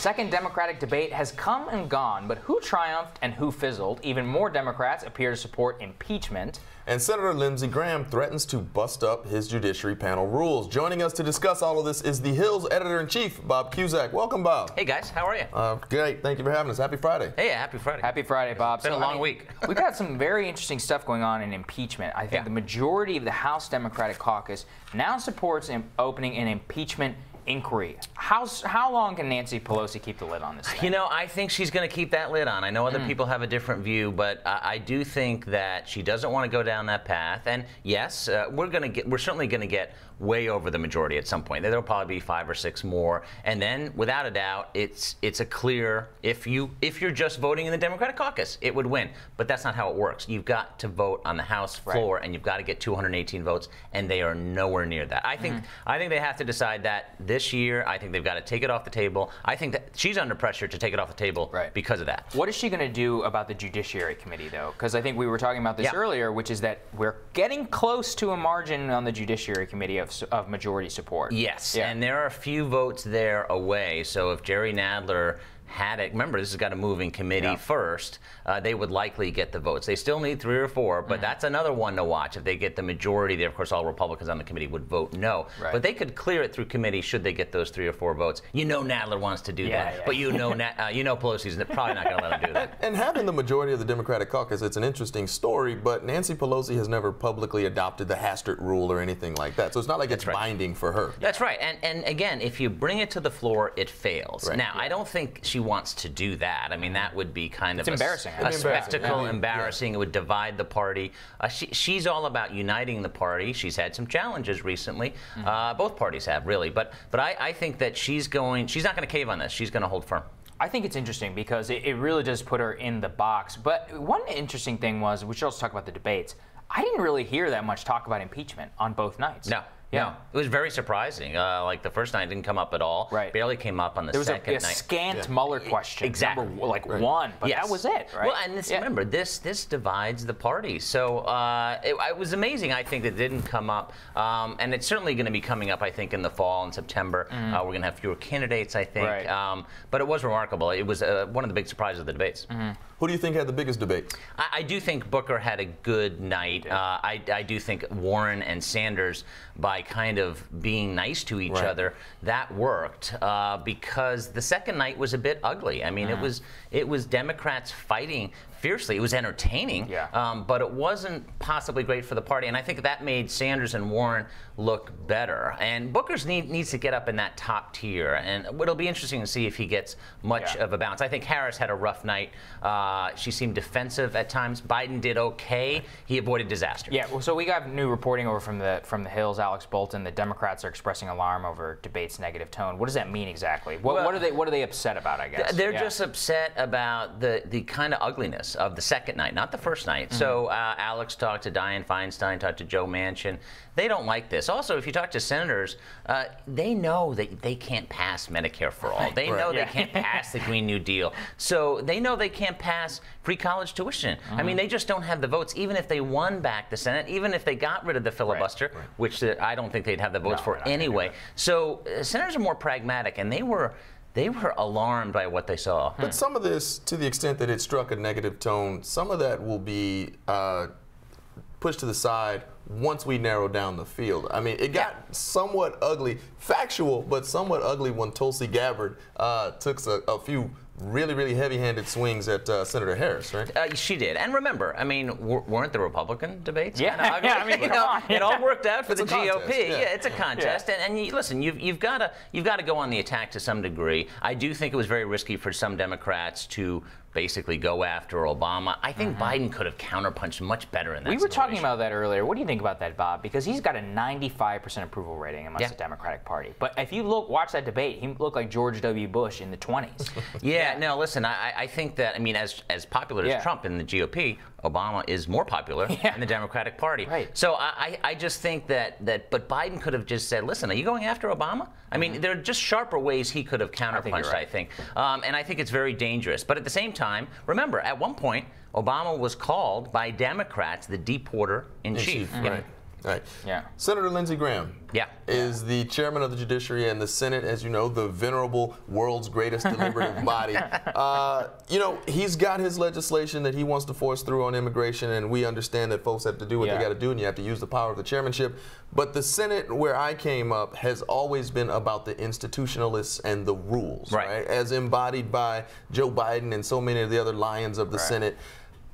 second Democratic debate has come and gone, but who triumphed and who fizzled? Even more Democrats appear to support impeachment. And Senator Lindsey Graham threatens to bust up his judiciary panel rules. Joining us to discuss all of this is The Hill's editor-in-chief, Bob Cusack. Welcome, Bob. Hey, guys. How are you? Great. Thank you for having us. Happy Friday. Hey, happy Friday. Happy Friday, Bob. It's been a long week. We've got some very interesting stuff going on in impeachment. I think the majority of the House Democratic caucus now supports opening an impeachment inquiry. How long can Nancy Pelosi keep the lid on this thing? You know, I think she's going to keep that lid on. I know other people have a different view, but I do think that she doesn't want to go down that path. And yes, we're certainly going to get way over the majority at some point. There'll probably be 5 or 6 more, and then without a doubt, it's a clear if you're just voting in the Democratic caucus, it would win. But that's not how it works. You've got to vote on the House floor, and you've got to get 218 votes, and they are nowhere near that. I think they have to decide that this year. I think they've got to take it off the table. I think that she's under pressure to take it off the table because of that. What is she going to do about the Judiciary Committee, though? Because I think we were talking about this earlier, which is that we're getting close to a margin on the Judiciary Committee of majority support. Yes, and there are a few votes there away. So if Jerry Nadler had it, remember this has got to move in committee first, they would likely get the votes. They still need 3 or 4, but that's another one to watch. If they get the majority there, of course all Republicans on the committee would vote no. But they could clear it through committee should they get those 3 or 4 votes. You know Nadler wants to do that, but you know Pelosi's probably not going to let him do that. And having the majority of the Democratic caucus, it's an interesting story, but Nancy Pelosi has never publicly adopted the Hastert rule or anything like that. So it's not like it's binding for her. That's right. And again, if you bring it to the floor, it fails. Now, I don't think she wants to do that. I mean, that would be kind of embarrassing. A spectacle, embarrassing. It would divide the party. She's all about uniting the party. She's had some challenges recently. Both parties have, really. But I think that she's not going to cave on this. She's going to hold firm. I think it's interesting because it really does put her in the box. But one interesting thing was, we should also talk about the debates. I didn't really hear that much talk about impeachment on both nights. No. No, it was very surprising. Like the first night didn't come up at all. Barely came up on the second night. There was a scant Mueller question. Exactly. Number, one, but that was it, right? Well, and remember, this divides the party. So it was amazing, I think, that it didn't come up. And it's certainly going to be coming up, I think, in the fall, in September. We're going to have fewer candidates, I think. But it was remarkable. It was one of the big surprises of the debates. Who do you think had the biggest debates? I do think Booker had a good night. I do think Warren and Sanders, by kind of being nice to each other, that worked because the second night was a bit ugly. I mean, it was Democrats fighting fiercely. It was entertaining, but it wasn't possibly great for the party. And I think that made Sanders and Warren look better. And Booker's needs to get up in that top tier. And it'll be interesting to see if he gets much of a bounce. I think Harris had a rough night. She seemed defensive at times. Biden did okay. He avoided disaster. Yeah. Well, so we got new reporting over from the Hill's, Alex Bolton. The Democrats are expressing alarm over debate's negative tone. What does that mean exactly? What are they upset about? I guess they're just upset about the kind of ugliness of the second night, not the first night. So Alex talked to Dianne Feinstein, talked to Joe Manchin. They don't like this. Also, if you talk to senators, they know that they can't pass Medicare for all. They know they can't pass the Green New Deal. So they know they can't pass free college tuition. I mean, they just don't have the votes. Even if they won back the Senate, even if they got rid of the filibuster, which I don't think they'd have the votes for anyway. So senators are more pragmatic, and they were alarmed by what they saw. But some of this, to the extent that it struck a negative tone, some of that will be pushed to the side once we narrow down the field. I mean, it got somewhat ugly, factual, but somewhat ugly when Tulsi Gabbard took a few really heavy-handed swings at Senator Harris, right? She did. And remember, I mean, weren't the Republican debates? I mean, it all worked out for the GOP. It's a contest. And listen, you've got to go on the attack to some degree. I do think it was very risky for some Democrats to basically go after Obama. I think Biden could have counterpunched much better in that situation. We were talking about that earlier. What do you think about that, Bob? Because he's got a 95% approval rating amongst the Democratic Party. But if you watch that debate, he looked like George W. Bush in the 20s. No, listen, I think that, I mean, as popular as Trump in the GOP, Obama is more popular in the Democratic Party. So I just think but Biden could have just said, listen, are you going after Obama? I mean, there are just sharper ways he could have counterpunched, I think. And I think it's very dangerous. But at the same time, remember, at one point, Obama was called by Democrats the deporter-in-chief. Right. Yeah. Senator Lindsey Graham is the chairman of the Judiciary and the Senate, as you know, the venerable world's greatest deliberative body. You know, he's got his legislation that he wants to force through on immigration, and we understand that folks have to do what they got to do, and you have to use the power of the chairmanship. But the Senate, where I came up, has always been about the institutionalists and the rules, right? As embodied by Joe Biden and so many of the other lions of the Senate.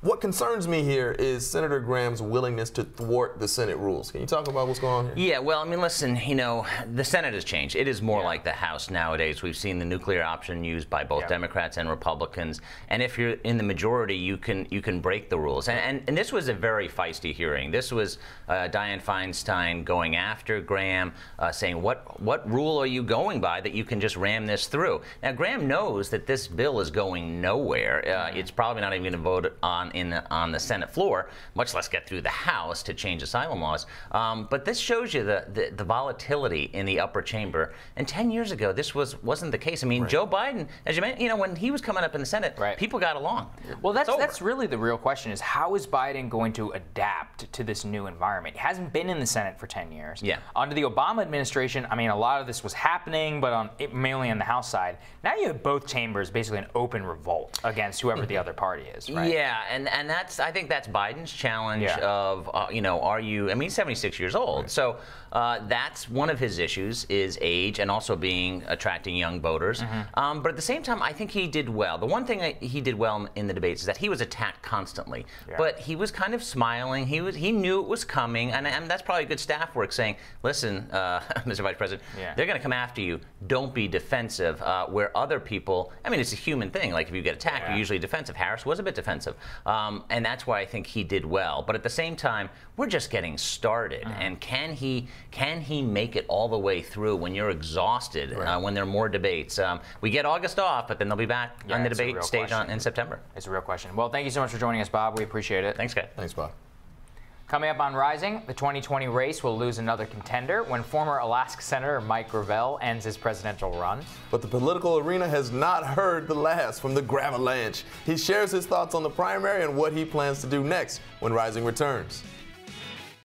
What concerns me here is Senator Graham's willingness to thwart the Senate rules. Can you talk about what's going on here? Yeah, well, I mean, listen, you know, the Senate has changed. It is more like the House nowadays. We've seen the nuclear option used by both Democrats and Republicans. And if you're in the majority, you can break the rules. And this was a very feisty hearing. This was Dianne Feinstein going after Graham, saying, what rule are you going by that you can just ram this through? Now, Graham knows that this bill is going nowhere. It's probably not even going to vote on the Senate floor, much less get through the House to change asylum laws. But this shows you the volatility in the upper chamber. And 10 years ago, this wasn't the case. I mean, Joe Biden, as you mentioned, you know, when he was coming up in the Senate, people got along. Well, that's really the real question: is how is Biden going to adapt to this new environment? He hasn't been in the Senate for 10 years. Yeah. Under the Obama administration, I mean, a lot of this was happening, but mainly on the House side. Now you have both chambers basically an open revolt against whoever the other party is. Right? Yeah, and I think that's Biden's challenge of, you know, I mean, he's 76 years old. So that's one of his issues is age and also attracting young voters. But at the same time, I think he did well. The one thing he did well in the debates is that he was attacked constantly. But he was kind of smiling. He knew it was coming. And that's probably good staff work saying, listen, Mr. Vice President, they're going to come after you. Don't be defensive. Where other people, I mean, it's a human thing. Like if you get attacked, you're usually defensive. Harris was a bit defensive. And that's why I think he did well. But at the same time, we're just getting started. And can he make it all the way through when you're exhausted, when there are more debates? We get August off, but then they'll be back on the debate stage in September. It's a real question. Well, thank you so much for joining us, Bob. We appreciate it. Thanks, guys. Thanks, Bob. Coming up on Rising, the 2020 race will lose another contender when former Alaska Senator Mike Gravel ends his presidential run. But the political arena has not heard the last from the Gravalanche. He shares his thoughts on the primary and what he plans to do next when Rising returns.